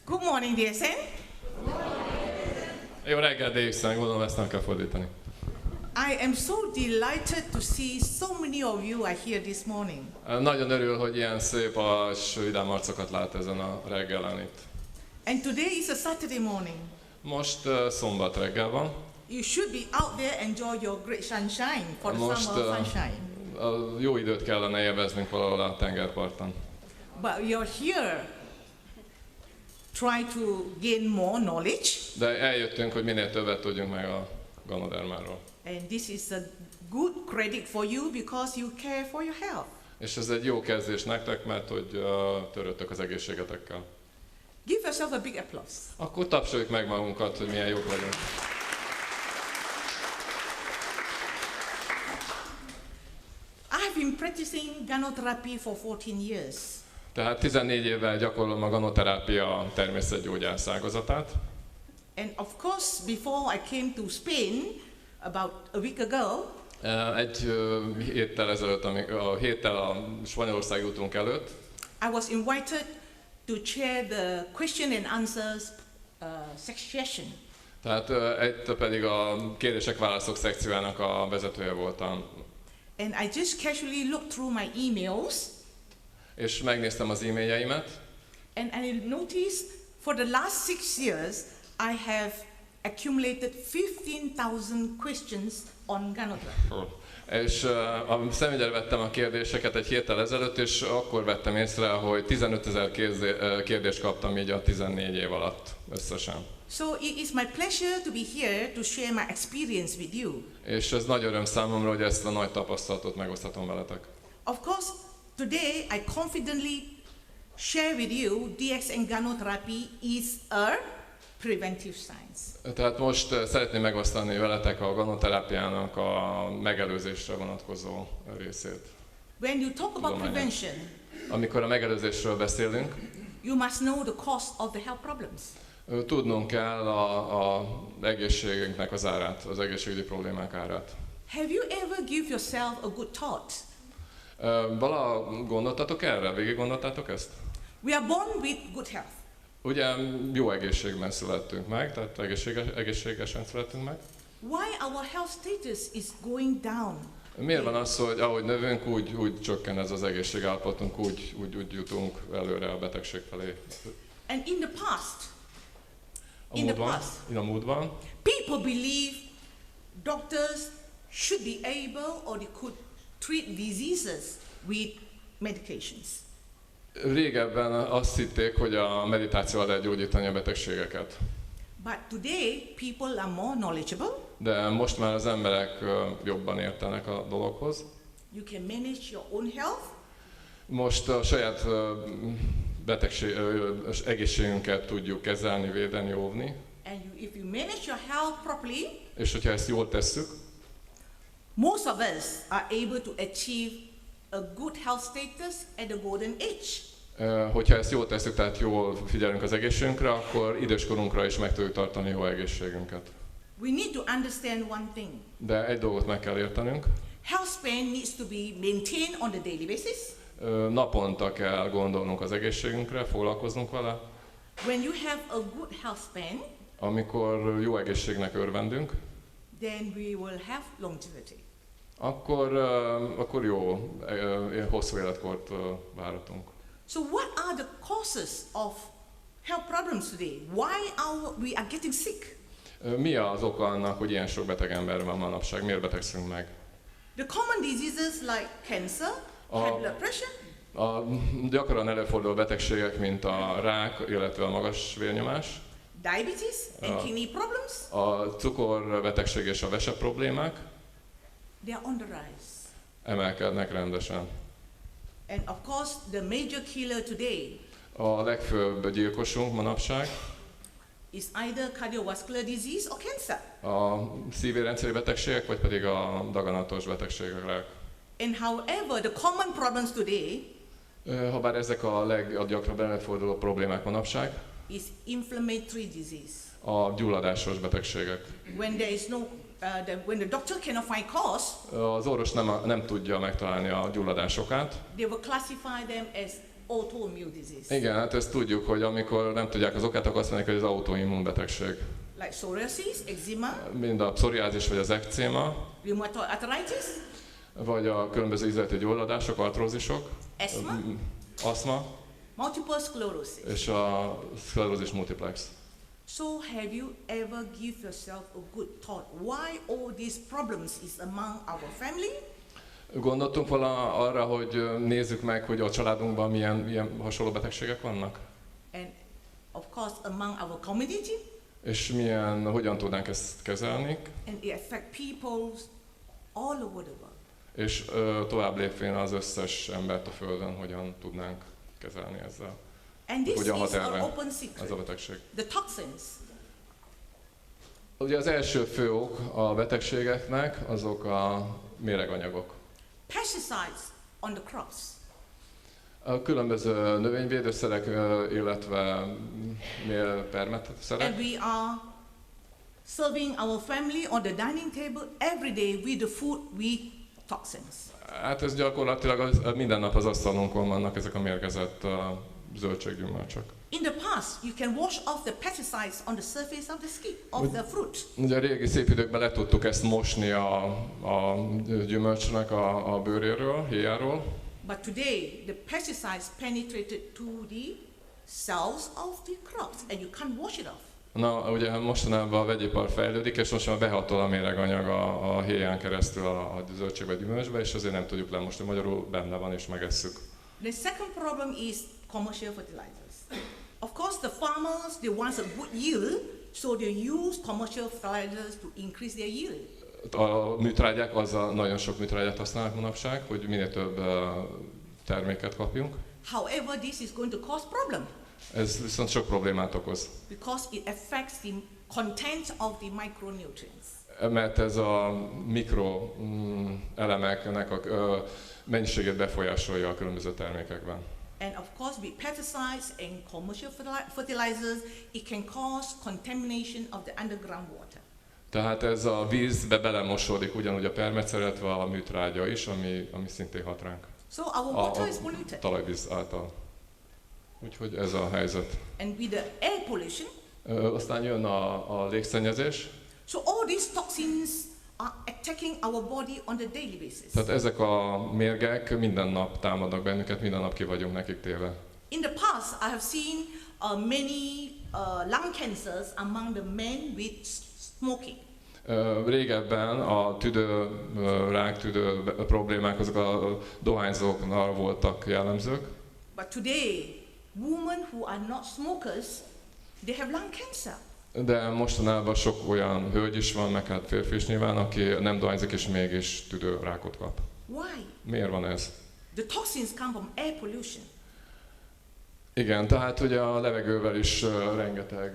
Good morning, DXN. Jó reggel, DXN, gondolom ezt nem kell fordítani. I am so delighted to see so many of you are here this morning. Nagyon örül, hogy ilyen szép és vidám arcokat lát ezen a reggelen itt. And today is a Saturday morning. Most szombat reggel van. You should be out there enjoy your great sunshine for the summer sunshine. A jó időt kellene élveznünk valahol a tengerparton. But you're here try to gain more knowledge. De eljöttünk, hogy minél többet tudjunk meg a ganodermáról. And this is a good credit for you because you care for your health. És ez egy jó kezdés nektek, mert hogy törődtök az egészségetekkel. Give yourself a big applause. Akkor tapsoljuk meg magunkat, hogy milyen jók vagyunk. I've been practicing gynotherapy for 14 years. Tehát 14 évvel gyakorlom a ganoterápia természetgyógyász ágazatát. And of course, before I came to Spain about a week ago, egy héttel ezelőtt, a héttel a spanyolországi útunk előtt, I was invited to chair the question and answers section. Tehát itt pedig a kérdések-válaszok szekciójának a vezetője voltam. And I just casually looked through my emails. És megnéztem az e-mailjeimet. And I noticed for the last 6 years I have accumulated 15,000 questions on gynotherapy. És szemügyre vettem a kérdéseket egy héttel ezelőtt, és akkor vettem észre, hogy 15,000 kérdést kaptam így a 14 év alatt összesen. So it is my pleasure to be here to share my experience with you. És ez nagy öröm számomra, hogy ezt a nagy tapasztalatot megoszthatom veletek. Of course, today I confidently share with you DXN gynotherapy is a preventive science. Tehát most szeretném megosztani veletek a ganoterápiának a megelőzésre vonatkozó részét. When you talk about prevention, amikor a megelőzésről beszélünk, you must know the cause of the health problems. Tudnunk kell a egészségünknek az árát, az egészségügyi problémák árát. Have you ever give yourself a good thought? Valaha gondoltatok erre? Végig gondoltátok ezt? We are born with good health. Ugye jó egészségben születtünk meg, tehát egészségesen születtünk meg. Why our health status is going down? Miért van az, hogy ahogy növünk, úgy csökken ez az egészségállapotunk, úgy jutunk előre a betegség felé? And in the past, a múltban, people believe doctors should be able or they could treat diseases with medications. Régebben azt hitték, hogy a meditációval lehet gyógyítani a betegségeket. But today people are more knowledgeable. De most már az emberek jobban értenek a dologhoz. You can manage your own health. Most a saját egészségünket tudjuk kezelni, védeni, óvni. And if you manage your health properly, és hogyha ezt jól tesszük, most of us are able to achieve a good health status at the golden age. Hogyha ezt jól tesszük, tehát jól figyelünk az egészségünkre, akkor időskorunkra is meg tudjuk tartani jó egészségünket. We need to understand one thing. De egy dolgot meg kell értenünk. Health span needs to be maintained on the daily basis. Naponta kell gondolnunk az egészségünkre, foglalkoznunk vele. When you have a good health span, amikor jó egészségnek örvendünk, then we will have longevity. Akkor jó, hosszú életkort várhatunk. So what are the causes of health problems today? Why we are getting sick? Mi az oka annak, hogy ilyen sok beteg ember van manapság? Miért betegszünk meg? The common diseases like cancer, high blood pressure, gyakran előforduló betegségek, mint a rák, illetve a magas vérnyomás, diabetes and kidney problems, a cukorbetegség és a vese problémák, they are on the rise. Emelkednek rendesen. And of course, the major killer today a legfőbb gyilkosunk manapság is either cardiovascular disease or cancer. A szívérendszeri betegségek, vagy pedig a daganatos betegségek. And however, the common problems today, habár ezek a leggyakrabban előforduló problémák manapság, is inflammatory disease. A gyulladásos betegségek. When there is no when the doctor cannot find cause, az orvos nem tudja megtalálni a gyulladás okát, they will classify them as autoimmune disease. Igen, hát ezt tudjuk, hogy amikor nem tudják az okát, akkor azt mondják, hogy az autoimmun betegség. Like psoriasis, eczema, Mind a pszoriázis vagy az ekcéma, rheumatoid arthritis, vagy a különböző ízleti gyulladások, artrózisok, asthma, aszma multiple sclerosis. és a szklerózis multiplex. So have you ever give yourself a good thought why all these problems is among our family? Gondoltunk vala arra, hogy nézzük meg, hogy a családunkban milyen hasonló betegségek vannak? And of course among our community, És hogyan tudnánk ezt kezelni? and it affect people all over the world. És tovább lépvén az összes embert a Földön, hogyan tudnánk kezelni ezzel. And this Hogyan is hat an erre open ez a secret. betegség? The toxins. Ugye az első fő ok a betegségeknek azok a méreganyagok. Pesticides on the crops. A különböző növényvédőszerek, illetve permetszerek. And we are serving our family on the dining table every day with the food with toxins. Hát ez gyakorlatilag minden nap az asztalunkon vannak ezek a mérgezett zöldséggyümölcsök. In the past, you can wash off the pesticides on the surface of the skin of the fruit. Ugye a régi szép időkben le tudtuk ezt mosni a gyümölcsnek a bőréről, héjáról. But today, the pesticides penetrated to the cells of the crops and you can't wash it off. Na, ugye mostanában a vegyipar fejlődik, és most már behatol a méreganyag a héján keresztül a zöldség vagy gyümölcsbe, és azért nem tudjuk lemosni. Magyarul benne van, és megesszük. The second problem is commercial fertilizers. Of course, the farmers, they want a good yield, so they use commercial fertilizers to increase their yield. A műtrágyák, nagyon sok műtrágyát használnak manapság, hogy minél több terméket kapjunk. However, this is going to cause problem Ez viszont sok problémát okoz. because it affects the content of the micronutrients. Mert ez a mikro elemeknek a mennyiségét befolyásolja a különböző termékekben. And of course, with pesticides and commercial fertilizers, it can cause contamination of the underground water. Tehát ez a vízbe belemosódik ugyanúgy a permetszer, illetve a műtrágya is, ami szintén hat ránk. So our water is polluted. Talajvíz által. Úgyhogy ez a helyzet. And with the air pollution, Aztán jön a légszennyezés. so all these toxins are attacking our body on the daily basis. Tehát ezek a mérgek minden nap támadnak bennünket, minden nap ki vagyunk nekik téve. In the past, I have seen many lung cancers among the men with smoking. Régebben a ráktüdő problémák azok a dohányzóknál voltak jellemzők. But today, women who are not smokers, they have lung cancer. De mostanában sok olyan hölgy is van, meg hát férfi is nyilván, aki nem dohányzik és mégis tüdőrákot kap. Why? Miért van ez? The toxins come from air pollution. Igen, tehát ugye a levegővel is rengeteg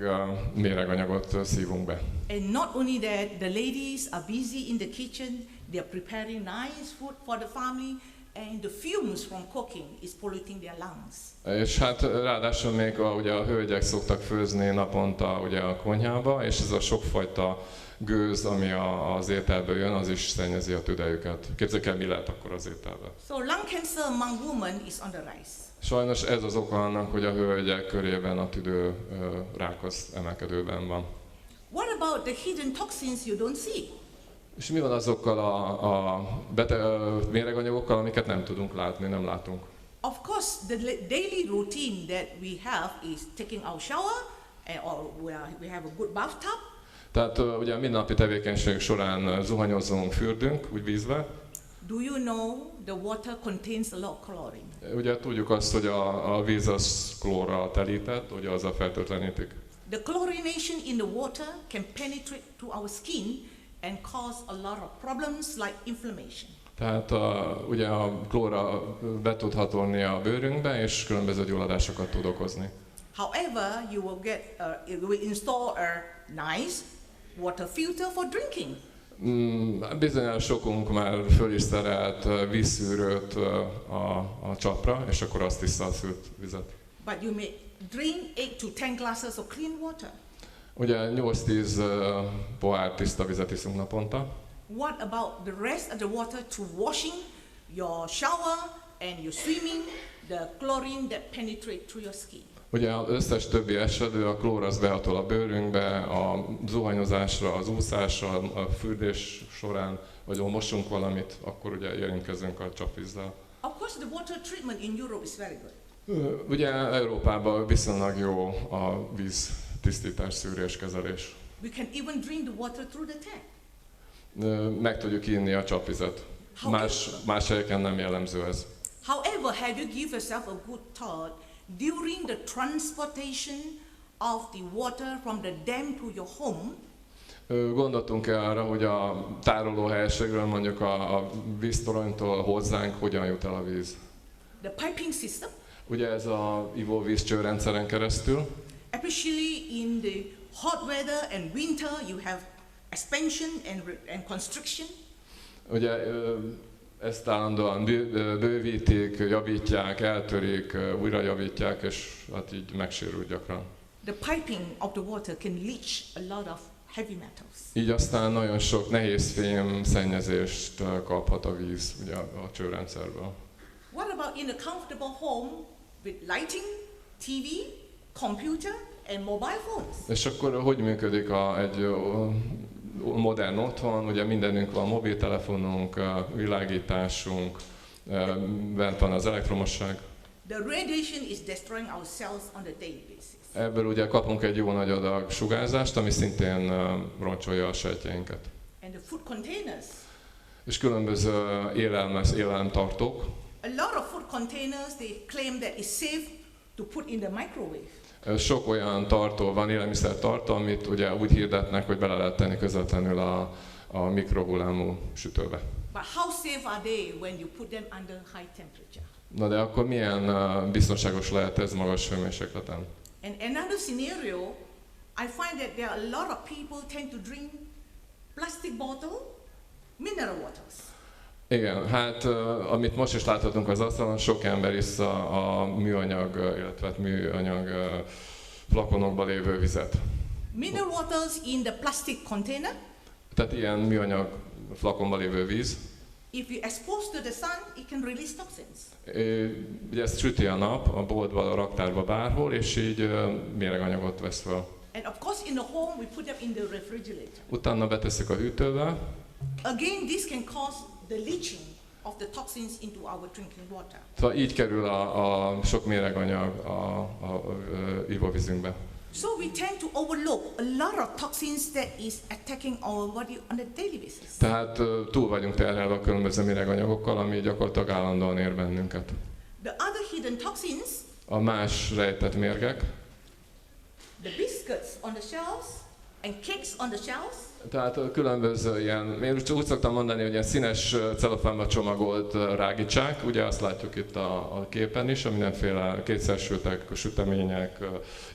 méreganyagot szívunk be. And not only that, the ladies are busy in the kitchen, they are preparing nice food for the family, and the fumes from cooking is polluting their lungs. És hát ráadásul még ugye a hölgyek szoktak főzni naponta ugye a konyhába, és ez a sokfajta gőz, ami az ételből jön, az is szennyezi a tüdejüket. Képzeljük el, mi lehet akkor az ételben. So lung cancer among women is on the rise. Sajnos ez az oka annak, hogy a hölgyek körében a tüdő rák az emelkedőben van. What about the hidden toxins you don't see? És mi van azokkal a méreganyagokkal, amiket nem tudunk látni, nem látunk? Of course, the daily routine that we have is taking our shower, or we have a good bathtub. Tehát ugye a mindennapi tevékenység során zuhanyozunk, fürdünk, úgy vízbe. Do you know the water contains a lot of chlorine? Ugye tudjuk azt, hogy a víz az klórral telített, ugye azzal fertőtlenítik. The chlorination in the water can penetrate to our skin and cause a lot of problems like inflammation. Tehát ugye a klóra be tud hatolni a bőrünkbe, és különböző gyulladásokat tud okozni. However, you will install a nice water filter for drinking. Bizonyos sokunk már föl is szerelt vízszűrőt a csapra, és akkor azt tiszta a szűrt vizet. But you may drink 8 to 10 glasses of clean water. Ugye 8-10 pohár tiszta vizet iszunk naponta. What about the rest of the water to washing your shower, and you're swimming, the chlorine that penetrates through your skin. Ugye az összes többi esetben a klór az behatol a bőrünkbe, a zuhanyozásra, az úszásra, a fürdés során, vagy ha mosunk valamit, akkor ugye érintkezünk a csapvízzel. Of course, the water treatment in Europe is very good. Ugye Európában viszonylag jó a víz tisztítás, szűrés, kezelés. We can even drink the water through the tap. Meg tudjuk inni a csapvizet. Más helyeken nem jellemző ez. However, have you give yourself a good thought during the transportation of the water from the dam to your home? Gondoltunk arra, hogy a tárolóhelyiségről, mondjuk a víztoronytól hozzánk hogyan jut el a víz. The piping system. Ugye ez a ivóvíz csőrendszeren keresztül. Especially in the hot weather and winter, you have expansion and constriction. Ugye ezt állandóan bővítik, javítják, eltörik, újra javítják, és hát így megsérül gyakran. The piping of the water can leach a lot of heavy metals. Így aztán nagyon sok nehézfém szennyezést kaphat a víz ugye a csőrendszerből. What about in a comfortable home with lighting, TV, computer and mobile phones? És akkor hogy működik egy modern otthon? Ugye mindenünk van, mobiltelefonunk, világításunk, bent van az elektromosság. The radiation is destroying our cells on a daily basis. Ebből ugye kapunk egy jó nagy adag sugárzást, ami szintén roncsolja a sejtjeinket. And the food containers. És különböző élelemtartók. A lot of food containers, they claim that it's safe to put in the microwave. Sok olyan tartó van, élelmiszertartó, amit ugye úgy hirdetnek, hogy bele lehet tenni közvetlenül a mikrohullámú sütőbe. But how safe are they when you put them under high temperature? Na de akkor milyen biztonságos lehet ez magas hőmérsékleten? And another scenario, I find that there are a lot of people tend to drink plastic bottle, mineral waters. Igen, hát amit most is láthatunk az asztalon, sok ember iszza a műanyag, illetve műanyag flakonokba lévő vizet. Mineral waters in the plastic container. Tehát ilyen műanyag flakonba lévő víz. If you expose to the sun, it can release toxins. Ugye ezt süti a nap, a boltban, a raktárban, bárhol, és így méreganyagot vesz fel. And of course in the home we put them in the refrigerator. Utána betesszük a hűtőbe. Again, this can cause the leaching of the toxins into our drinking water. Szóval így kerül a sok méreganyag a ivóvízünkbe. So we tend to overlook a lot of toxins that is attacking our body on a daily basis. Tehát túl vagyunk terhelve a különböző méreganyagokkal, ami gyakorlatilag állandóan ér bennünket. The other hidden toxins, A más rejtett mérgek, the biscuits on the shelves and cakes on the shelves. tehát különböző ilyen, én úgy szoktam mondani, hogy ilyen színes celofánba csomagolt rágicsák, ugye azt látjuk itt a képen is, a mindenféle kétszersültek, sütemények,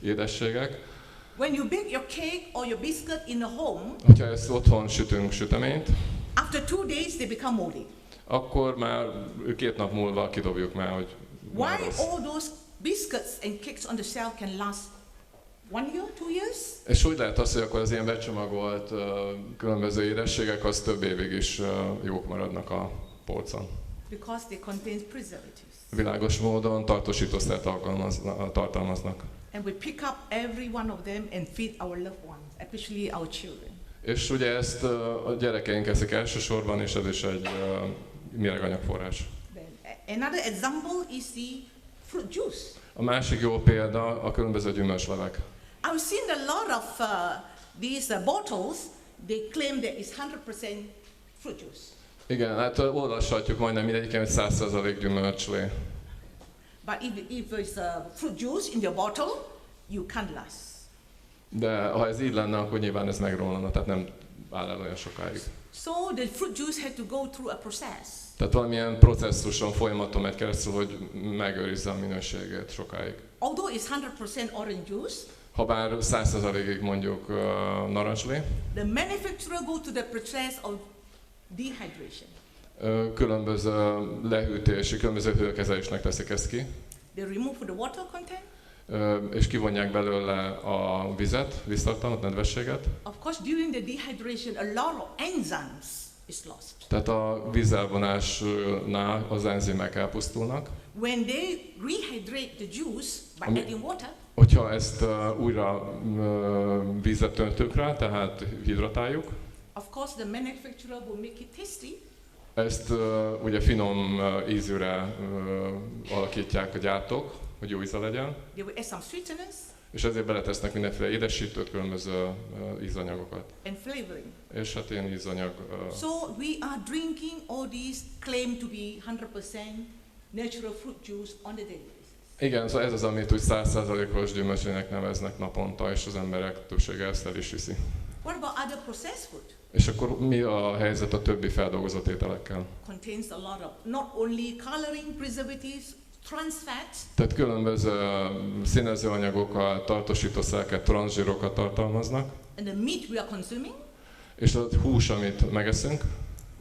édességek. When you bake your cake or your biscuit in the home, Ha ezt otthon sütünk süteményt, after 2 days they become moldy. akkor már 2 nap múlva kidobjuk már, hogy Why all those biscuits and cakes on the shelf can last 1 year, 2 years? És úgy lehet az, hogy akkor az ilyen becsomagolt különböző édességek, az több évig is jók maradnak a polcon. Because they contain preservatives. Világos módon tartósítószert tartalmaznak. And we pick up every one of them and feed our loved ones, especially our children. És ugye ezt a gyerekeink eszik elsősorban, és ez is egy méreganyagforrás. Another example is the fruit juice. A másik jó példa a különböző gyümölcslevek. I've seen a lot of these bottles, they claim that it's 100% fruit juice. Igen, hát olvashatjuk majdnem mindegyiken, hogy 100% gyümölcslé. But if there's a fruit juice in your bottle, you can't last. De ha ez így lenne, akkor nyilván ez megromlana, tehát nem áll el olyan sokáig. So the fruit juice had to go through a process. Tehát valamilyen processzuson, folyamaton megy keresztül, hogy megőrizze a minőségét sokáig. Although it's 100% orange juice, Habár 100%-ig mondjuk narancslé, the manufacturer go to the process of dehydration. Különböző lehűtési, különböző hőkezelésnek teszik ezt ki. They remove the water content. És kivonják belőle a vizet, víztartalmat, nedvességet. Of course, during the dehydration, a lot of enzymes is lost. Tehát a vízelvonásnál az enzimek elpusztulnak. When they rehydrate the juice by adding water, hogyha ezt újra vízet öntünk rá, tehát hidratáljuk, of course the manufacturer will make it tasty. Ezt ugye finom ízűre alakítják a gyártók, hogy jó íze legyen. They will add some sweeteners És ezért beletesznek mindenféle édesítőt, különböző ízanyagokat. and flavoring. És hát ilyen ízanyag. So we are drinking all these claim to be 100% natural fruit juice on the daily basis. Igen, szóval ez az, amit úgy 100%-os gyümölcsének neveznek naponta, és az emberek többsége ezt el is viszi. What about other processed food? És akkor mi a helyzet a többi feldolgozott ételekkel? Contains a lot of not only coloring, preservatives, trans fats, Tehát különböző színezőanyagokat, tartósítószereket, transzsírokat tartalmaznak. and the meat we are consuming, És a hús, amit megeszünk,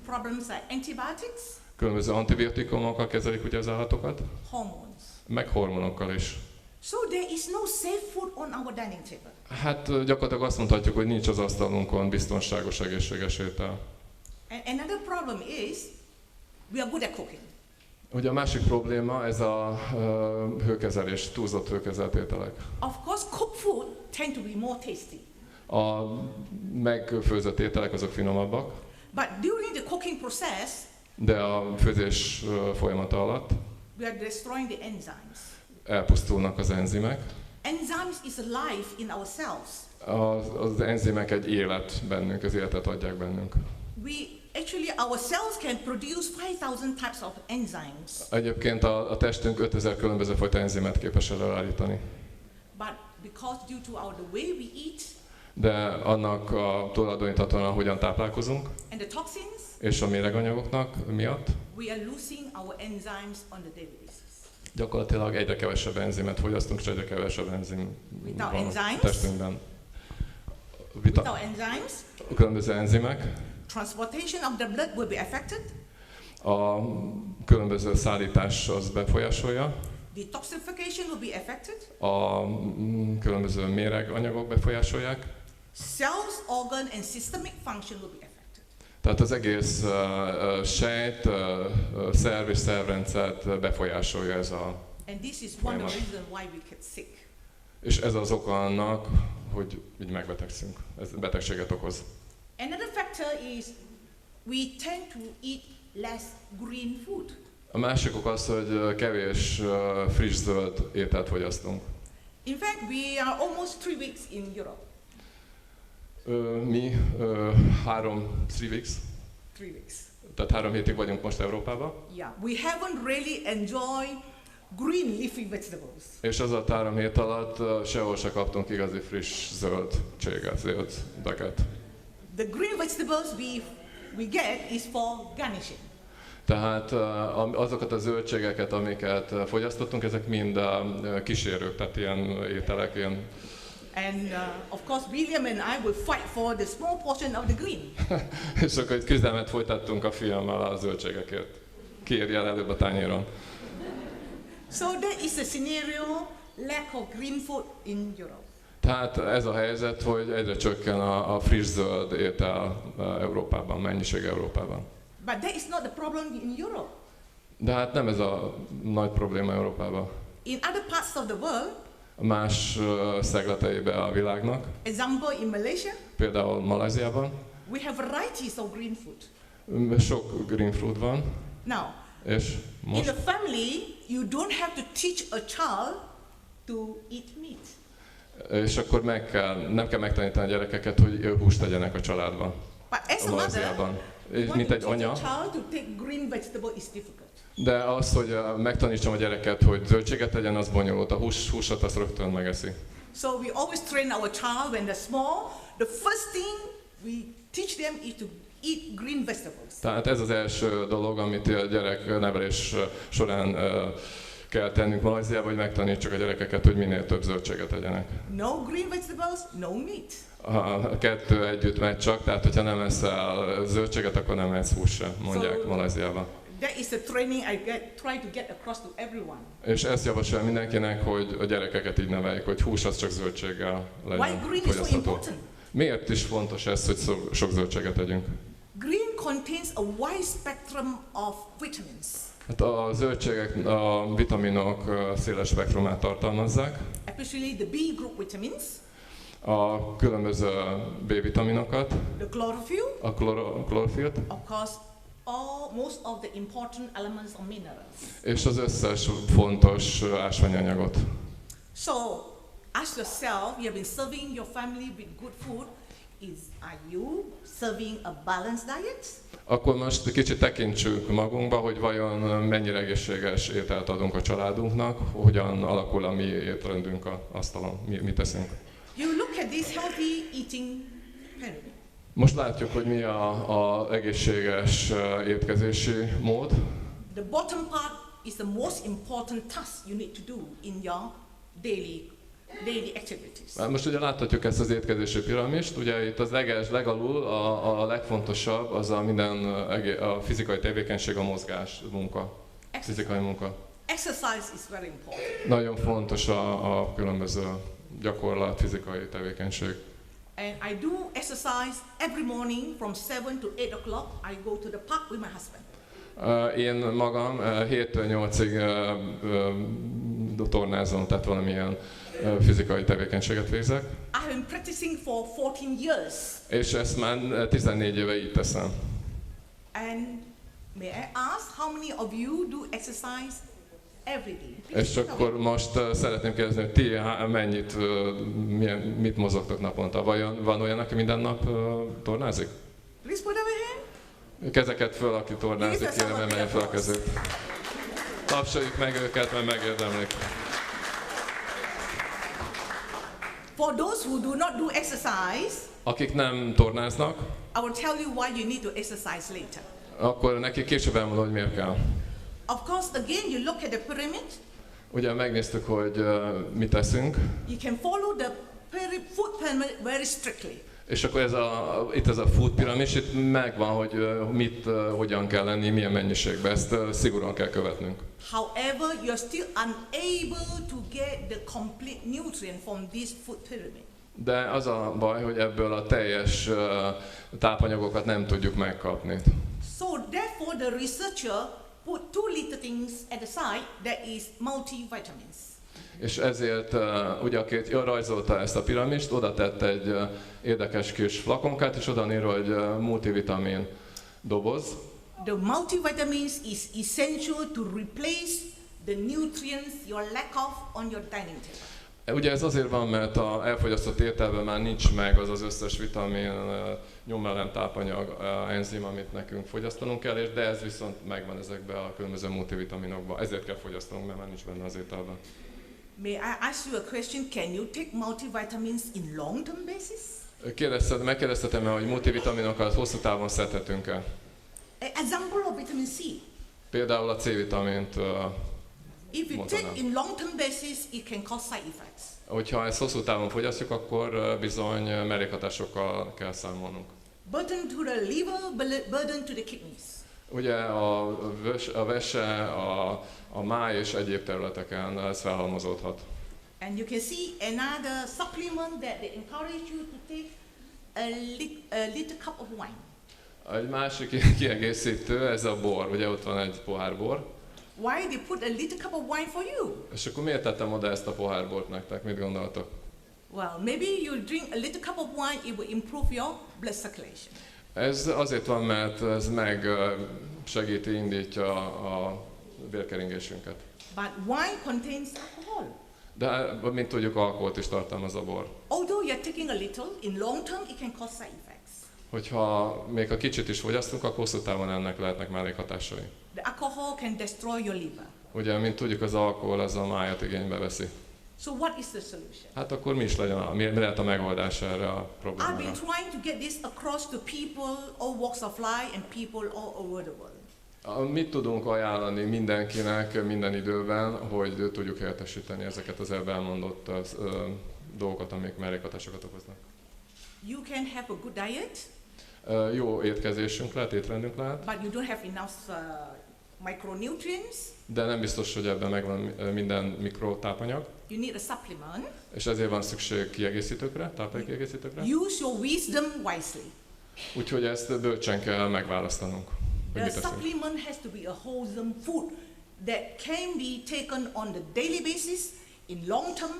problems like antibiotics, különböző antibiotikumokkal kezelik ugye az állatokat, hormones. meg hormonokkal is. So there is no safe food on our dining table. Hát gyakorlatilag azt mondhatjuk, hogy nincs az asztalunkon biztonságos, egészséges étel. And another problem is we are good at cooking. Ugye a másik probléma ez a hőkezelés, túlzott hőkezelt ételek. Of course, cooked food tend to be more tasty. A megfőzött ételek azok finomabbak, But during the cooking process, de a főzés folyamata alatt we are destroying the enzymes. elpusztulnak az enzimek. Enzymes is a life in our cells. Az enzimek egy élet bennünk, az életet adják bennünk. Actually, our cells can produce 5,000 types of enzymes. Egyébként a testünk 5000 különböző fajta enzimet képes előállítani. But because due to the way we eat, De annak a tulajdoníthatóan, ahogyan táplálkozunk, and the toxins, és a méreganyagoknak miatt, we are losing our enzymes on the daily basis. gyakorlatilag egyre kevesebb enzimet fogyasztunk, és egyre kevesebb enzim Without van enzymes? a testünkben. Without enzymes, A különböző enzimek, transportation of the blood will be affected. a különböző szállítás az befolyásolja, Detoxification will be affected. a különböző méreganyagok befolyásolják, Cells, organ and systemic function will be affected. tehát az egész sejt, szerv és szervrendszert befolyásolja ez a And this is one of the reasons why we get sick. És ez az oka annak, hogy így megbetegszünk. Ez betegséget okoz. Another factor is we tend to eat less green food. A másik ok az, hogy kevés friss zöld ételt fogyasztunk. In fact, we are almost 3 weeks in Europe. Mi 3 weeks, 3 weeks. tehát 3 hétig vagyunk most Európában. Yeah, we haven't really enjoyed green leafy vegetables. És az a 3 hét alatt sehol se kaptunk igazi friss zöldséget, zöldeket. The green vegetables we get is for garnishing. Tehát azokat a zöldségeket, amiket fogyasztottunk, ezek mind kísérők, tehát ilyen ételek, ilyen. And of course, William and I will fight for the small portion of the green. És akkor egy küzdelmet folytattunk a fiammal a zöldségekért. Ki érje el előbb a tányéron. So that is the scenario, lack of green food in Europe. Tehát ez a helyzet, hogy egyre csökken a friss zöld étel Európában, mennyiség Európában. But that is not the problem in Europe. De hát nem ez a nagy probléma Európában. In other parts of the world, A más szegleteiben a világnak, example in Malaysia, például Malajziában, we have varieties of green food. sok green fruit van, Now, és in most the family, you don't have to teach a child to eat meat. és akkor nem kell megtanítani a gyerekeket, hogy húst tegyenek a családban. But as a mother, Malajziában. És when mint you egy teach anya, a child to take green vegetable is difficult. de az, hogy megtanítsam a gyereket, hogy zöldséget tegyen, az bonyolult. A húsat azt rögtön megeszi. So we always train our child when they're small. The first thing we teach them is to eat green vegetables. Tehát ez az első dolog, amit a gyereknevelés során kell tennünk Malajziában, hogy megtanítsuk a gyerekeket, hogy minél több zöldséget tegyenek. No green vegetables, no meat. A kettő együtt megy csak, tehát hogyha nem eszel zöldséget, akkor nem eszel húst sem, mondják Malajziában. That is the training I try to get across to everyone. És ezt javasolja mindenkinek, hogy a gyerekeket így neveljük, hogy hús az csak zöldséggel legyen Why green is so fogyasztható. important? Miért is fontos ez, hogy sok zöldséget tegyünk? Green contains a wide spectrum of vitamins. Hát a zöldségek a vitaminok széles spektrumát tartalmazzák. Especially the B group vitamins. A különböző B-vitaminokat, The chlorophyll. a klorofilt, Of course, most of the important elements or minerals. és az összes fontos ásványanyagot. So, ask yourself, you have been serving your family with good food. Are you serving a balanced diet? Akkor most kicsit tekintsünk magunkba, hogy vajon mennyire egészséges ételt adunk a családunknak, hogyan alakul a mi étrendünk az asztalon, mit teszünk. You look at this healthy eating pyramid. Most látjuk, hogy mi a egészséges étkezési mód. The bottom part is the most important task you need to do in your daily activities. Most ugye láthatjuk ezt az étkezési piramist, ugye itt az legalul a legfontosabb az a fizikai tevékenység, a mozgás, munka, fizikai munka. Exercise is very important. Nagyon fontos a különböző gyakorlat, fizikai tevékenység. And I do exercise every morning from 7 to 8 o'clock. I go to the park with my husband. Én magam 7-től 8-ig tornázom, tehát valamilyen fizikai tevékenységet végzek. I have been practicing for 14 years. És ezt már 14 éve így teszem. And may I ask how many of you do exercise every day? És akkor most szeretném kérdezni, hogy ti mit mozogtok naponta? Vajon van olyan, aki minden nap tornázik? Please put up a hand. Kezeket föl, aki tornázik, kérem, emelje fel a kezét. Tapsoljuk meg őket, mert megérdemlik. For those who do not do exercise, akik nem tornáznak, I will tell you why you need to exercise later. akkor nekik később elmondom, hogy miért kell. Of course, again, you look at the pyramid. Ugye megnéztük, hogy mit teszünk. You can follow the food pyramid very strictly. És akkor itt ez a food piramis, itt megvan, hogy hogyan kell lenni, milyen mennyiségben, ezt szigorúan kell követnünk. However, you're still unable to get the complete nutrient from this food pyramid. De az a baj, hogy ebből a teljes tápanyagokat nem tudjuk megkapni. So therefore the researcher put 2 little things at the side that is multivitamins. És ezért ugye aki rajzolta ezt a piramist, oda tett egy érdekes kis flakonkát, és oda ír, hogy multivitamin doboz. The multivitamins is essential to replace the nutrients you lack of on your dining table. Ugye ez azért van, mert a elfogyasztott ételben már nincs meg az az összes vitamin, nyomelem, tápanyag, enzim, amit nekünk fogyasztanunk kell, de ez viszont megvan ezekben a különböző multivitaminokban. Ezért kell fogyasztanunk, mert már nincs benne az ételben. May I ask you a question? Can you take multivitamins in long-term basis? Megkérdeztetem, hogy multivitaminokat hosszú távon szedhetünk-e? An example of vitamin C. Például a C-vitamint If you take in long-term basis, it can cause side effects. Hogyha ezt hosszú távon fogyasztjuk, akkor bizony mellékhatásokkal kell számolnunk. Burden to the liver, burden to the kidneys. Ugye a vese, a máj és egyéb területeken ez felhalmozódhat. And you can see another supplement that they encourage you to take a little cup of wine. Egy másik kiegészítő, ez a bor. Ugye ott van egy pohár bor. Why they put a little cup of wine for you? És akkor miért tettem oda ezt a pohár bort nektek? Mit gondoltok? Well, maybe you drink a little cup of wine, it will improve your blood circulation. Ez azért van, mert ez segíti, indítja a vérkeringésünket. But wine contains alcohol. De, mint tudjuk, alkoholt is tartalmaz a bor. Although you're taking a little, in long term it can cause side effects. Hogyha még a kicsit is fogyasztunk, akkor hosszú távon ennek lehetnek mellékhatásai. The alcohol can destroy your liver. Ugye, mint tudjuk, az alkohol az a májat igénybe veszi. So what is the solution? Hát akkor mi lehet a megoldás erre a problémára? I've been trying to get this across to people, all walks of life and people all over the world. Mit tudunk ajánlani mindenkinek minden időben, hogy tudjuk helyettesíteni ezeket az elmondott dolgokat, amik mellékhatásokat okoznak? You can have a good diet. Jó étkezésünk lehet, étrendünk lehet. But you don't have enough micronutrients. De nem biztos, hogy ebben megvan minden mikrotápanyag. You need a supplement. És ezért van szükség kiegészítőkre, táplálékkiegészítőkre. Use your wisdom wisely. Úgyhogy ezt bölcsen kell megválasztanunk. Hogy The mit teszünk. supplement has to be a wholesome food that can be taken on the daily basis in long term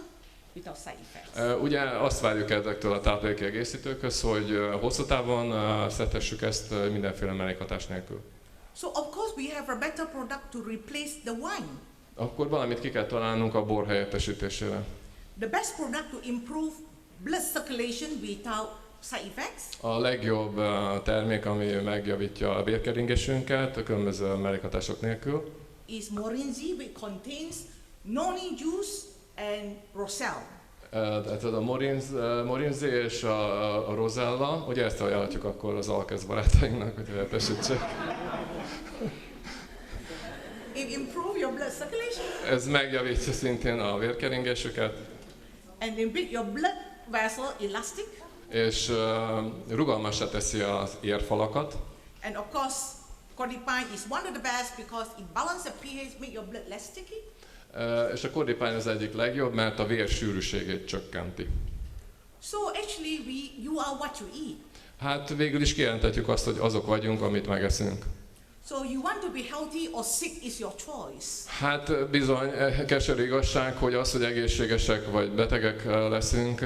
without side effects. Ugye azt várjuk ezektől a táplálékkiegészítőkhöz, hogy hosszú távon szedhessük ezt mindenféle mellékhatás nélkül. So of course we have a better product to replace the wine. Akkor valamit ki kell találnunk a bor helyettesítésére. The best product to improve blood circulation without side effects A legjobb termék, ami megjavítja a vérkeringésünket a különböző mellékhatások nélkül, is morinzi, which contains noni juice and roselle. tehát a morinzi és a rozella, ugye ezt ajánlatjuk akkor az alkesz barátainknak, hogy helyettesítsék. It improves your blood circulation Ez megjavítja szintén a vérkeringésüket, and it makes your blood vessel elastic. és rugalmassá teszi az érfalakat. And of course, codipine is one of the best because it balances the pH, make your blood less sticky. És a kordipány az egyik legjobb, mert a vér sűrűségét csökkenti. So actually, you are what you eat. Hát végül is kijelenthetjük azt, hogy azok vagyunk, amit megeszünk. So you want to be healthy or sick is your choice. Hát bizony, keserű igazság, hogy az, hogy egészségesek vagy betegek leszünk,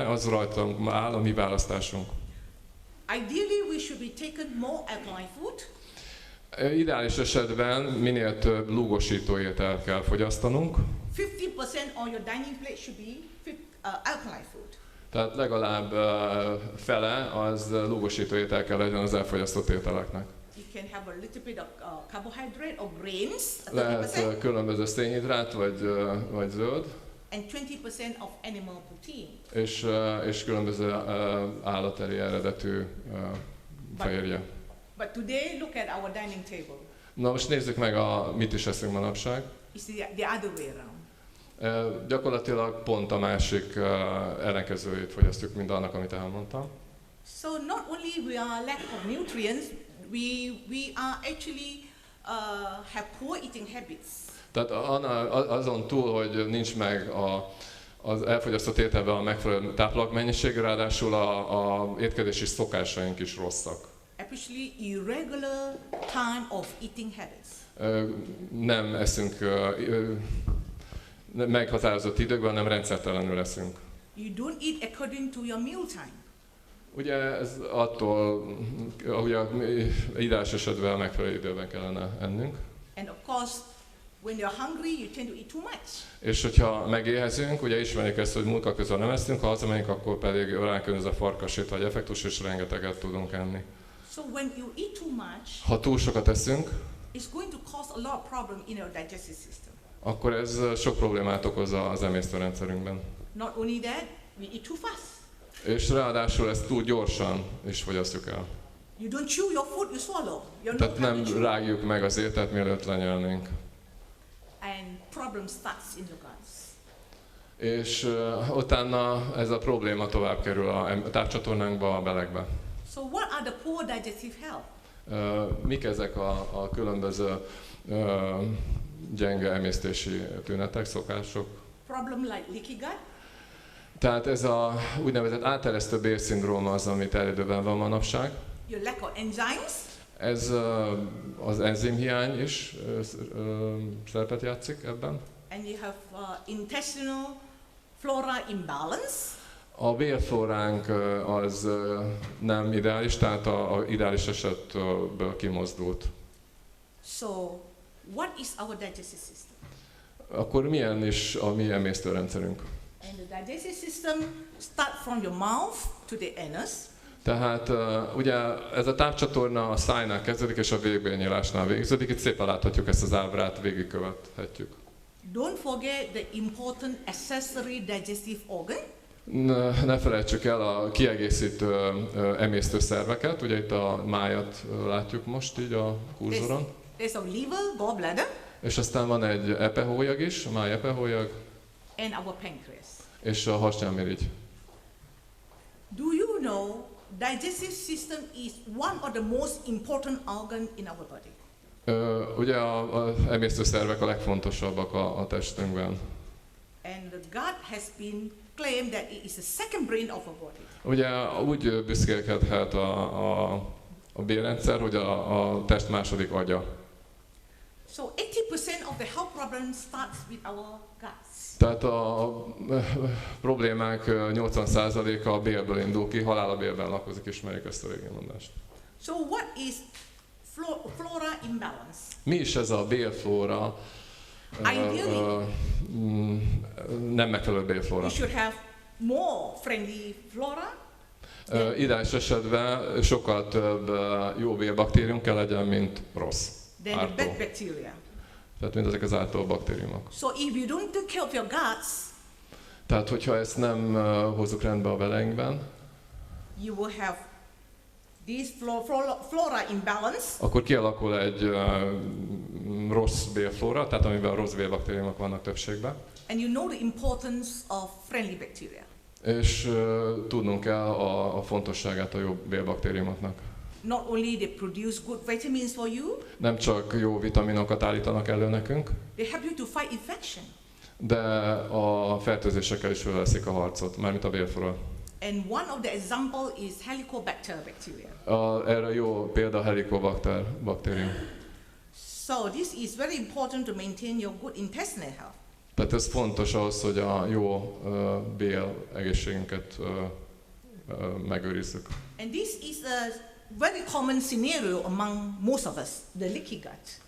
az rajtunk áll, a mi választásunk. Ideally, we should be taken more alkaline food. Ideális esetben minél több lúgosító ételt kell fogyasztanunk. 50% on your dining plate should be alkaline food. Tehát legalább fele az lúgosító étel kell legyen az elfogyasztott ételeknek. You can have a little bit of carbohydrate or grains, 30%, Lehet különböző szénhidrát vagy zöld, and 20% of animal protein. és különböző állateri eredetű fehérje. But today, look at our dining table. Na most nézzük meg, mit is eszünk manapság. It's the other way around. Gyakorlatilag pont a másik ellenkezőjét fogyasztjuk, mint annak, amit elmondtam. So not only we are lack of nutrients, we are actually have poor eating habits. Tehát azon túl, hogy nincs meg az elfogyasztott ételben a megfelelő táplálékmennyiség, ráadásul a étkezési szokásaink is rosszak. Especially irregular time of eating habits. Nem eszünk meghatározott időkben, hanem rendszertelenül eszünk. You don't eat according to your meal time. Ugye ez attól, ahogy a ideális esetben megfelelő időben kellene ennünk. And of course, when you're hungry, you tend to eat too much. És hogyha megéhezünk, ugye ismerjük ezt, hogy munka közben nem eszünk, ha hazamegyünk, akkor pedig ránk jön ez a farkasét vagy effektus, és rengeteget tudunk enni. So when you eat too much, Ha túl sokat eszünk, it's going to cause a lot of problem in your digestive system. akkor ez sok problémát okoz az emésztőrendszerünkben. Not only that, we eat too fast. És ráadásul ezt túl gyorsan is fogyasztjuk el. You don't chew your food, you swallow. You're Tehát not nem rágjuk meg az ételt, mielőtt lenyelnénk. and problem starts in your guts. És utána ez a probléma tovább kerül a tápcsatornánkba, a belegbe. So what are the poor digestive health? Mik ezek a különböző gyenge emésztési tünetek, szokások? Problem like leaky gut, Tehát ez a úgynevezett áteresztő bélszindróma az, amit elődőben van manapság. your lack of enzymes, Ez az enzimhiány is szerepet játszik ebben. and you have intestinal flora imbalance. A vérflóránk az nem ideális, tehát a ideális esetből kimozdult. So what is our digestive system? Akkor milyen is a mi emésztőrendszerünk? And the digestive system start from your mouth to the anus. Tehát ugye ez a tápcsatorna a szájnál kezdődik és a végbélnyílásnál végződik. Itt szépen láthatjuk ezt az ábrát, végigkövethetjük. Don't forget the important accessory digestive organ. Ne felejtsük el a kiegészítő emésztőszerveket, ugye itt a májat látjuk most így a kurzoron. There's a liver, gallbladder, És aztán van egy epehólyag is, a máj epehólyag, and our pancreas. és a hasnyálmirigy. Do you know digestive system is one of the most important organ in our body? Ugye az emésztőszervek a legfontosabbak a testünkben. And the gut has been claim that it is the second brain of our body. Ugye úgy büszkélkedhet a bélrendszer, hogy a test második agya. So 80% of the health problems starts with our guts. Tehát a problémák 80%-a a bélből indul ki, halál a bélben lakozik, ismerjük ezt a régi mondást. So what is flora imbalance? Mi is ez a bélflóra? Nem megfelelő bélflóra. You should have more friendly flora. Ideális esetben sokkal több jó bélbaktérium kell legyen, mint rossz. Than the bad bacteria. Tehát mint ezek az ártó baktériumok. So if you don't take care of your guts, tehát hogyha ezt nem hozzuk rendbe a beleinkben, you will have this flora imbalance. Akkor kialakul egy rossz bélflóra, tehát amiben rossz bélbaktériumok vannak többségben. And you know the importance of friendly bacteria. És tudnunk kell a fontosságát a jó bélbaktériumoknak. Not only they produce good vitamins for you, nem csak jó vitaminokat állítanak elő nekünk, they help you to fight infection. De a fertőzésekkel is felveszik a harcot, mármint a bélflóra. And one of the example is Helicobacter bacteria. Erre jó példa a Helicobacter baktérium. So this is very important to maintain your good intestinal health. Tehát ez fontos ahhoz, hogy a jó bél egészségünket megőrizzük. And this is a very common scenario among most of us, the leaky gut.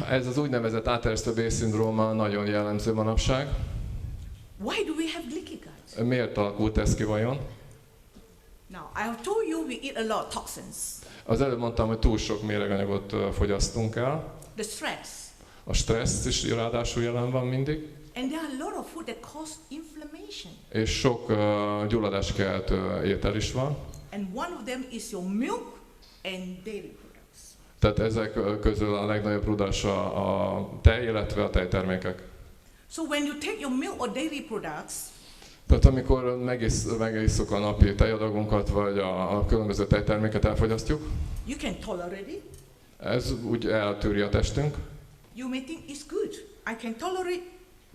Ez az úgynevezett áteresztő bélszindróma nagyon jellemző manapság. Why do we have leaky gut? Miért alakult ez ki vajon? Now, I have told you we eat a lot of toxins. Az előbb mondtam, hogy túl sok méreganyagot fogyasztunk el. The stress. A stressz is ráadásul jelen van mindig. And there are a lot of food that cause inflammation. És sok gyulladáskeltő étel is van. And one of them is your milk and dairy products. Tehát ezek közül a legnagyobb rudás a tej, illetve a tejtermékek. So when you take your milk or dairy products, tehát amikor megisszuk a napi tejadagunkat, vagy a különböző tejterméket elfogyasztjuk, you can tolerate it. Ez úgy eltűri a testünk. You may think it's good. I can tolerate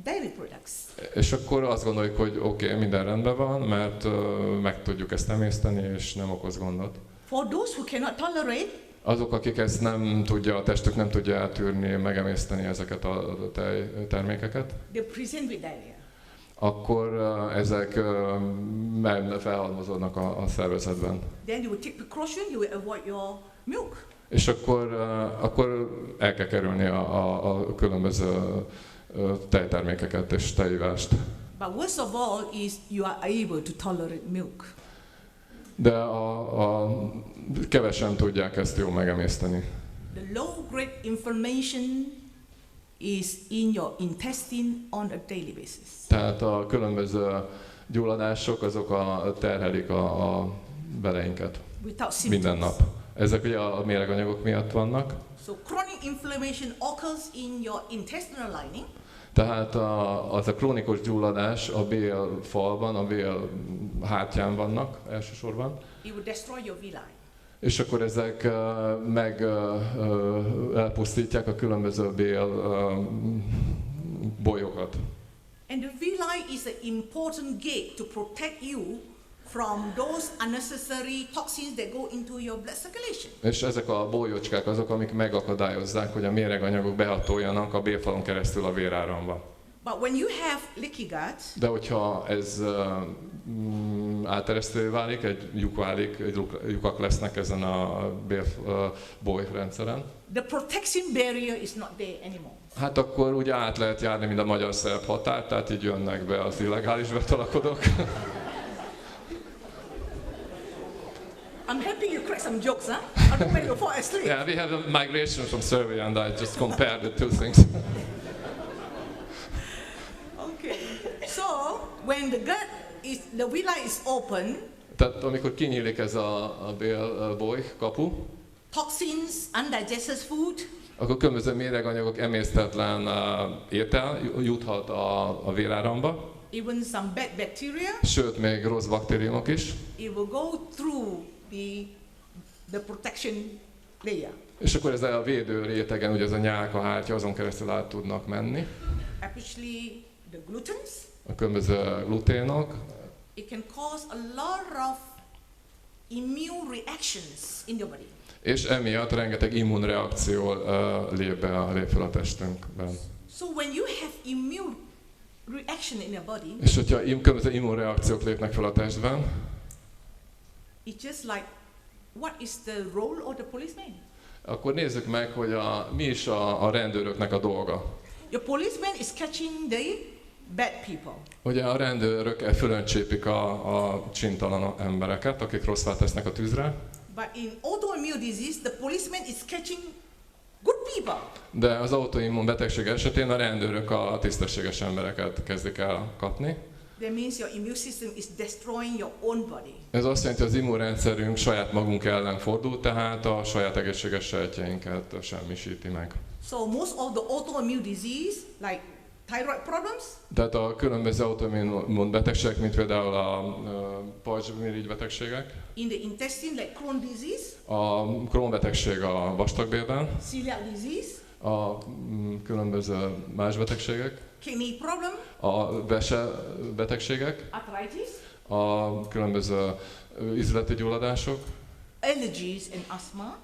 dairy products. És akkor azt gondoljuk, hogy oké, minden rendben van, mert meg tudjuk ezt emészteni, és nem okoz gondot. For those who cannot tolerate, azok, akik ezt nem tudja, a testük nem tudja eltűrni, megemészteni ezeket a tejtermékeket, they present with diarrhea. Akkor ezek felhalmozódnak a szervezetben. Then you will take precaution, you will avoid your milk. És akkor el kell kerülni a különböző tejtermékeket és tejivást. But worst of all is you are able to tolerate milk. De a kevesen tudják ezt jól megemészteni. The low-grade inflammation is in your intestine on a daily basis. Tehát a különböző gyulladások azok terhelik a beleinket minden nap. Ezek ugye a méreganyagok miatt vannak. So chronic inflammation occurs in your intestinal lining. Tehát az a krónikus gyulladás a bélfalban, a bél hátján vannak elsősorban. It will destroy your villi. És akkor ezek elpusztítják a különböző bél bolyokat. And the villi is an important gate to protect you from those unnecessary toxins that go into your blood circulation. És ezek a bolyocskák azok, amik megakadályozzák, hogy a méreganyagok behatoljanak a bélfalon keresztül a véráramba. But when you have leaky gut, de hogyha ez áteresztővé válik, egy lyukak lesznek ezen a bélbolyrendszeren, the protection barrier is not there anymore. Hát akkor úgy át lehet járni, mint a magyar-szerb határ, tehát így jönnek be az illegális betolakodók. I'm helping you crack some jokes, huh? I don't make you fall asleep. Yeah, we have a migration from Serbia, and I just compared the two things. Okay. So when the gut is, the villi is open, tehát amikor kinyílik ez a bélboly kapu, toxins, undigested food, akkor különböző méreganyagok, emésztetlen étel juthat a véráramba. Even some bad bacteria. Sőt, még rossz baktériumok is. It will go through the protection layer. És akkor ez a védő rétegen, ugye ez a nyálka hártya, azon keresztül át tudnak menni. Especially the glutens. a különböző gluténok, it can cause a lot of immune reactions in your body. és emiatt rengeteg immunreakció lép fel a testünkben. So when you have immune reaction in your body, És hogyha különböző immunreakciók lépnek fel a testben, it's just like, what is the role of the policeman? akkor nézzük meg, hogy mi is a rendőröknek a dolga. Your policeman is catching the bad people. Ugye a rendőrök fölöncsépik a csintalan embereket, akik rosszat tesznek a tűzre. But in autoimmune disease, the policeman is catching good people. De az autoimmun betegség esetén a rendőrök a tisztességes embereket kezdik el kapni. That means your immune system is destroying your own body. Ez azt jelenti, hogy az immunrendszerünk saját magunk ellen fordul, tehát a saját egészséges sejtjeinket semmisíti meg. So most of the autoimmune disease, like thyroid problems, Tehát a különböző autoimmun betegségek, mint például a pajzsmirigy betegségek, in the intestine, like Crohn's disease, a Crohn betegség a vastagbélben, celiac disease, a különböző más betegségek, kidney problem, a vese betegségek, arthritis, a különböző ízleti gyulladások, allergies and asthma,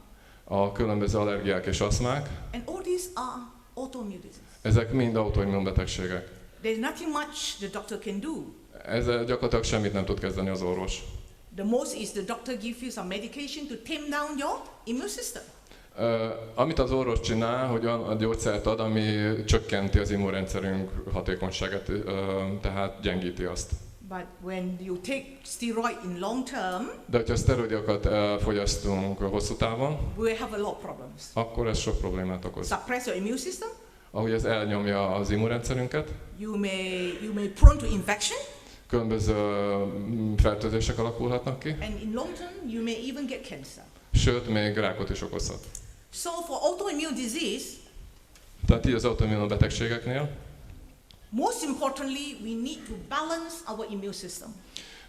a különböző allergiák és aszmák, and all these are autoimmune diseases. ezek mind autoimmun betegségek. There's nothing much the doctor can do. Ezzel gyakorlatilag semmit nem tud kezdeni az orvos. The most is the doctor gives you some medication to tame down your immune system. Amit az orvos csinál, hogy a gyógyszert ad, ami csökkenti az immunrendszerünk hatékonyságát, tehát gyengíti azt. But when you take steroid in long term, De hogyha szteroidokat fogyasztunk hosszú távon, we will have a lot of problems. akkor ez sok problémát okoz. Suppress your immune system. Ahogy ez elnyomja az immunrendszerünket, You may prone to infection, különböző fertőzések alakulhatnak ki, and in long term you may even get cancer. sőt, még rákot is okozhat. So for autoimmune disease, Tehát így az autoimmun betegségeknél, most importantly, we need to balance our immune system.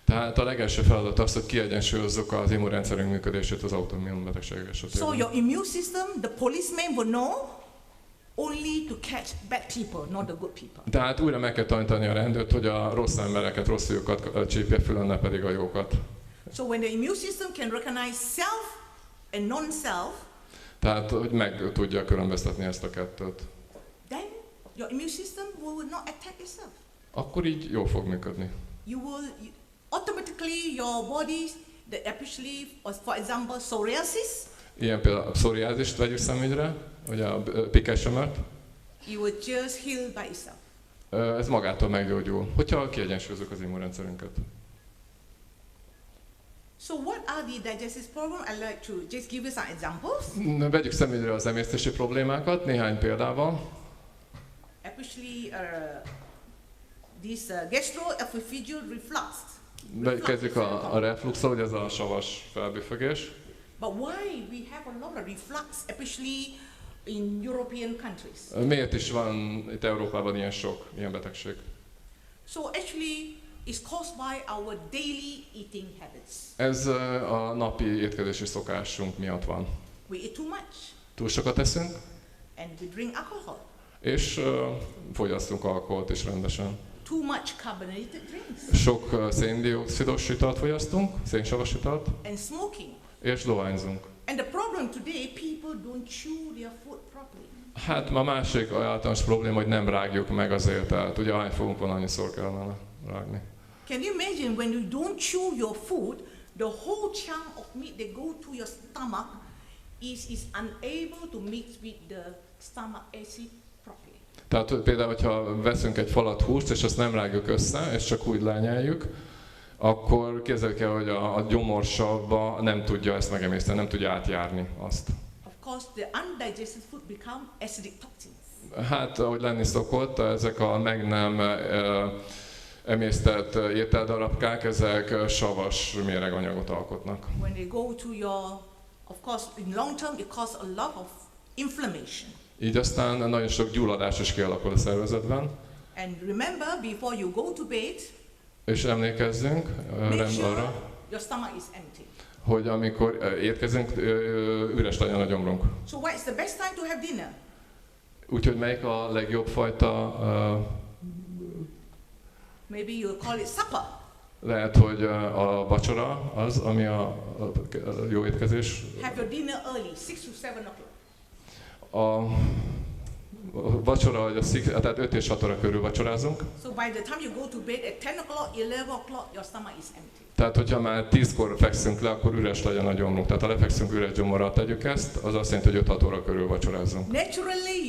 tehát a legelső feladat az, hogy kiegyensúlyozzuk az immunrendszerünk működését az autoimmun betegségek esetében. So your immune system, the policeman will know only to catch bad people, not the good people. Tehát újra meg kell tanítani a rendőrt, hogy a rossz embereket, rossz fiúkat csípje fülön, ne pedig a jókat. So when the immune system can recognize self and non-self, Tehát, hogy meg tudja különböztetni ezt a kettőt. then your immune system will not attack itself. Akkor így jól fog működni. Automatically your body, especially for example psoriasis, Ilyen például a pszoriázist vegyük szemügyre, vagy a pikesömört. you will just heal by itself. Ez magától meggyógyul, hogyha kiegyensúlyozzuk az immunrendszerünket. So what are the digestive problems? I'd like to just give you some examples. Vegyük szemügyre az emésztési problémákat, néhány példával. Especially this gastroesophageal reflux. Kezdjük a refluxol, hogy ez a savas felbőfögés. But why we have a lot of reflux, especially in European countries? Miért is van itt Európában ilyen betegség? So actually, it's caused by our daily eating habits. Ez a napi étkezési szokásunk miatt van. We eat too much. Túl sokat eszünk, And we drink alcohol. és fogyasztunk alkoholt is rendesen. Too much carbonated drinks. Sok széndioxidos italt fogyasztunk, szénsavas italt, And smoking. és dohányzunk. And the problem today, people don't chew their food properly. Hát ma másik általános probléma, hogy nem rágjuk meg az ételt. Ugye ahány fogunk van, annyiszor kellene rágni. Can you imagine when you don't chew your food, the whole chunk of meat that go to your stomach is unable to mix with the stomach acid properly. Tehát például, hogyha veszünk egy falat húst, és azt nem rágjuk össze, és csak úgy lányeljük, akkor képzeljük el, hogy a gyomorsavba nem tudja ezt megemészteni, nem tudja átjárni azt. Of course, the undigested food become acidic toxins. Hát, ahogy lenni szokott, ezek a meg nem emésztett ételdarabkák, ezek savas méreganyagot alkotnak. When they go to your, of course, in long term, it causes a lot of inflammation. Így aztán nagyon sok gyulladás is kialakul a szervezetben. And remember, before you go to bed, És emlékezzünk make sure arra, your stomach is empty. hogy amikor étkezünk, üres legyen a gyomrunk. So what is the best time to have dinner? Úgyhogy melyik a legjobb fajta Maybe you call it supper. Lehet, hogy a vacsora az, ami a jó étkezés. Have your dinner early, 6 to 7 o'clock. A vacsora, tehát 5 és 6 óra körül vacsorázunk. So by the time you go to bed at 10 o'clock, 11 o'clock, your stomach is empty. Tehát, hogyha már 10-kor fekszünk le, akkor üres legyen a gyomrunk. Tehát ha lefekszünk üres gyomorral tegyük ezt, az azt jelenti, hogy 5-6 óra körül vacsorázunk. Naturally,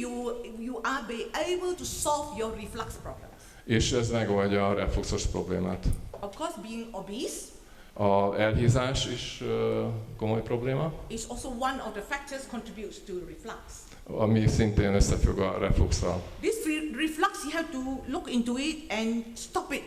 you are able to solve your reflux problems. És ez megoldja a refluxos problémát. Of course, being obese, A elhízás is komoly probléma, is also one of the factors contributes to reflux. ami szintén összefügg a refluxral. This reflux, you have to look into it and stop it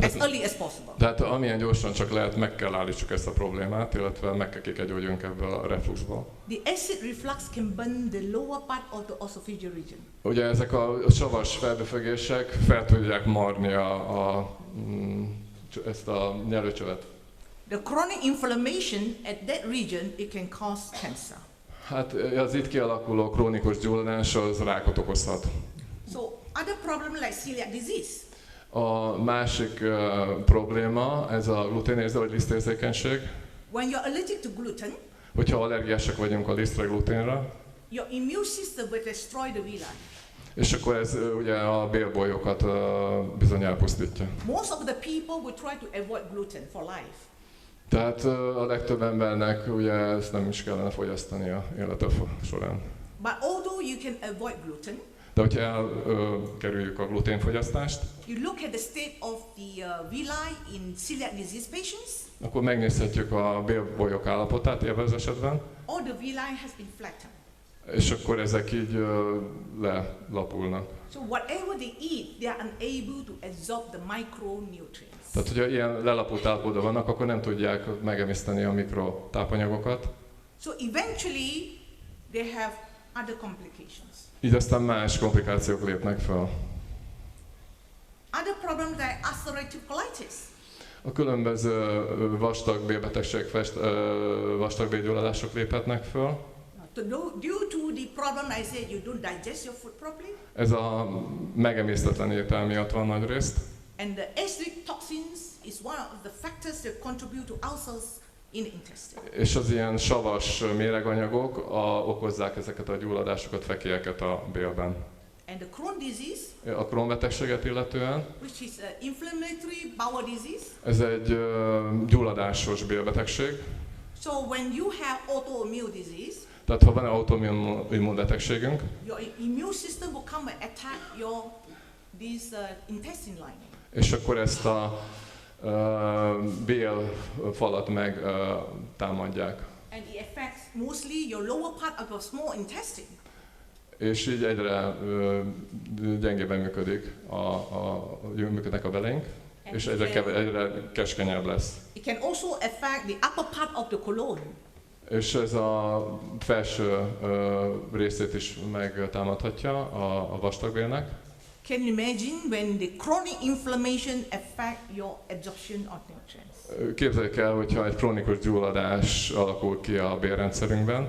as early as possible. Tehát amilyen gyorsan csak lehet, meg kell állítsuk ezt a problémát, illetve meg kell gyógyulnunk ebből a refluxból. The acid reflux can burn the lower part of the esophageal region. Ugye ezek a savas felbefögések fel tudják marni ezt a nyelőcsövet. The chronic inflammation at that region, it can cause cancer. Hát az itt kialakuló krónikus gyulladás az rákot okozhat. So other problem like celiac disease. A másik probléma, ez a gluténérző vagy lisztérzékenység. When you're allergic to gluten, Hogyha allergiások vagyunk a lisztre, gluténra, your immune system will destroy the villi. és akkor ez ugye a bélbolyokat bizony elpusztítja. Most of the people will try to avoid gluten for life. Tehát a legtöbb embernek ugye ezt nem is kellene fogyasztani a élete során. But although you can avoid gluten, De hogyha elkerüljük a gluténfogyasztást, you look at the state of the villi in celiac disease patients, akkor megnézhetjük a bélbolyok állapotát ebben az esetben, all the villi has been flattened. és akkor ezek így lelapulnak. So whatever they eat, they are unable to absorb the micronutrients. Tehát, hogyha ilyen lelapult állapotban vannak, akkor nem tudják megemészteni a mikrotápanyagokat. So eventually they have other complications. Így aztán más komplikációk lépnek fel. Other problems like ulcerative colitis. A különböző vastagbélbetegségek, vastagbélgyulladások léphetnek fel. Due to the problem I said, you don't digest your food properly. Ez a megemésztetlen étel miatt van nagy részt. And the acidic toxins is one of the factors that contribute to ulcers in the intestine. És az ilyen savas méreganyagok okozzák ezeket a gyulladásokat, fekélyeket a bélben. And the Crohn disease, A Crohn betegséget illetően, which is inflammatory bowel disease. ez egy gyulladásos bélbetegség. So when you have autoimmune disease, Tehát ha van autoimmun betegségünk, your immune system will come and attack your intestine lining. és akkor ezt a bélfalat meg támadják. And it affects mostly your lower part of your small intestine. És így egyre gyengébben működnek a beleink, és egyre keskenyebb lesz. It can also affect the upper part of the colon. És ez a felső részét is megtámadhatja a vastagbélnek. Can you imagine when the chronic inflammation affect your absorption of nutrients? Képzeljük el, hogyha egy krónikus gyulladás alakul ki a bélrendszerünkben.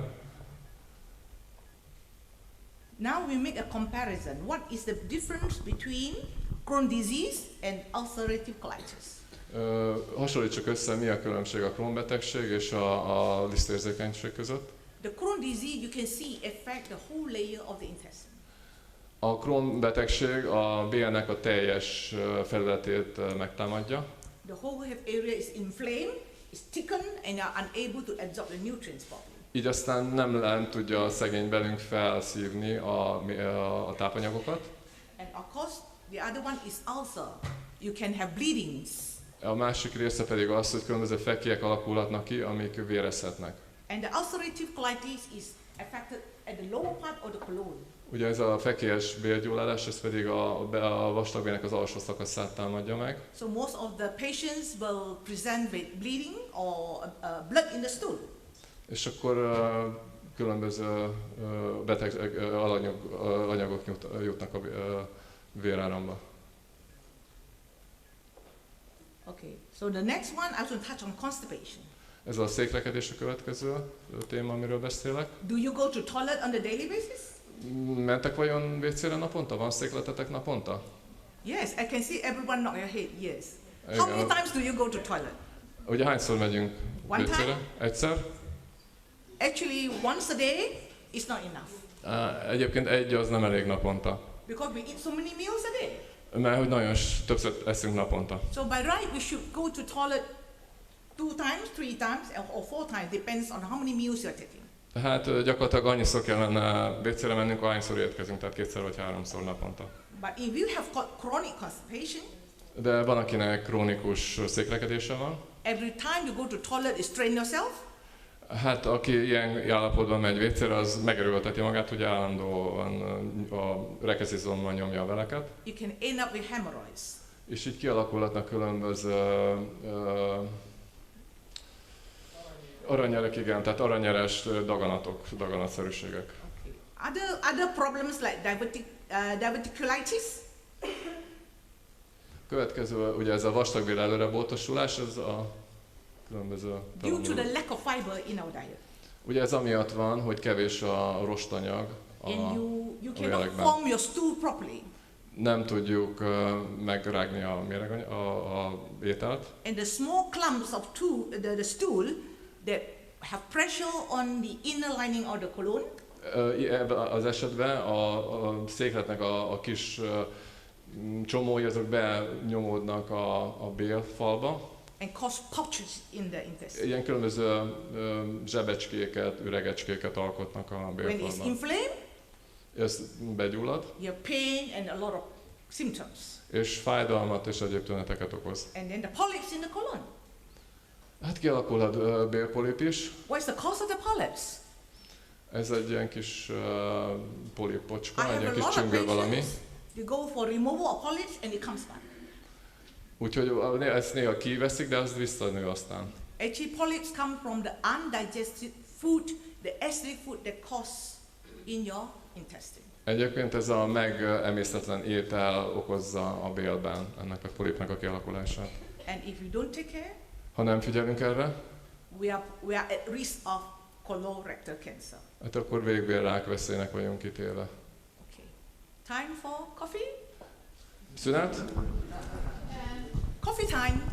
Now we make a comparison. What is the difference between Crohn disease and ulcerative colitis? Hasonlítsuk össze, mi a különbség a Crohn betegség és a lisztérzékenység között. The Crohn disease, you can see, affect the whole layer of the intestine. A Crohn betegség a bélnek a teljes felületét megtámadja. The whole area is inflamed, is thickened, and are unable to absorb the nutrients properly. Így aztán nem tudja a szegény belünk felszívni a tápanyagokat. And of course, the other one is ulcer. You can have bleedings. A másik része pedig az, hogy különböző fekélyek alakulhatnak ki, amik vérezhetnek. And the ulcerative colitis is affected at the lower part of the colon. Ugye ez a fekélyes bélgyulladás, ez pedig a vastagbélnek az alsó szakaszát támadja meg. So most of the patients will present with bleeding or blood in the stool. És akkor különböző beteg anyagok jutnak a véráramba. Okay, so the next one I will touch on constipation. Ez a székrekedés a következő téma, amiről beszélek. Do you go to toilet on a daily basis? Mentek vajon WC-re naponta? Van székletetek naponta? Yes, I can see everyone nod their head, yes. How many times do you go to toilet? Ugye hányszor megyünk One vécére? time? Egyszer? Actually, once a day is not enough. Egyébként egy az nem elég naponta. Because we eat so many meals a day. Mert hogy nagyon többször eszünk naponta. So by right, we should go to toilet 2 times, 3 times, or 4 times, depends on how many meals you're taking. Tehát gyakorlatilag annyiszor kellene vécére mennünk, ahányszor étkezünk, tehát 2 vagy 3-szor naponta. But if you have got chronic constipation, De van, akinek krónikus széklekedése van. every time you go to toilet, you strain yourself. Hát aki ilyen állapotban megy vécére, az megerőlteti magát, hogy állandóan a rekeszizommal nyomja a veleket. You can end up with hemorrhoids. És így kialakulhatnak különböző aranyerek, igen, tehát aranyeres daganatok, daganatszerűségek. Other problems like diverticulitis. Következő, ugye ez a vastagbél előrebótosulás, ez a különböző Due to the lack of fiber in our diet. Ugye ez amiatt van, hogy kevés a rostanyag And you cannot mérlegben. form your stool properly. Nem tudjuk megrágni a ételt. And the small clumps of the stool that have pressure on the inner lining of the colon. Ebben az esetben a székletnek a kis csomói azok benyomódnak a bélfalba. And cause pouches in the intestine. Ilyen különböző zsebecskéket, üregecskéket alkotnak a When it's bélfalban. inflamed, Ez begyullad, you have pain and a lot of symptoms. és fájdalmat és egyéb tüneteket okoz. And then the polyps in the colon. Hát kialakulhat bélpolip is. What's the cause of the polyps? Ez egy ilyen kis polipocska, I egy have ilyen a kis lot of csüngő valami. patients. You go for removal of polyps and it comes back. Úgyhogy ezt néha kiveszik, de az visszanő aztán. Actually, polyps come from the undigested food, the acidic food that causes in your intestine. Egyébként ez a megemésztetlen étel okozza a bélben ennek a polipnak a kialakulását. And if you don't take care, Ha nem figyelünk erre, we are at risk of colorectal cancer. hát akkor végbélrák veszélynek vagyunk kitéve. Okay. Time for coffee? Szünet? Coffee time.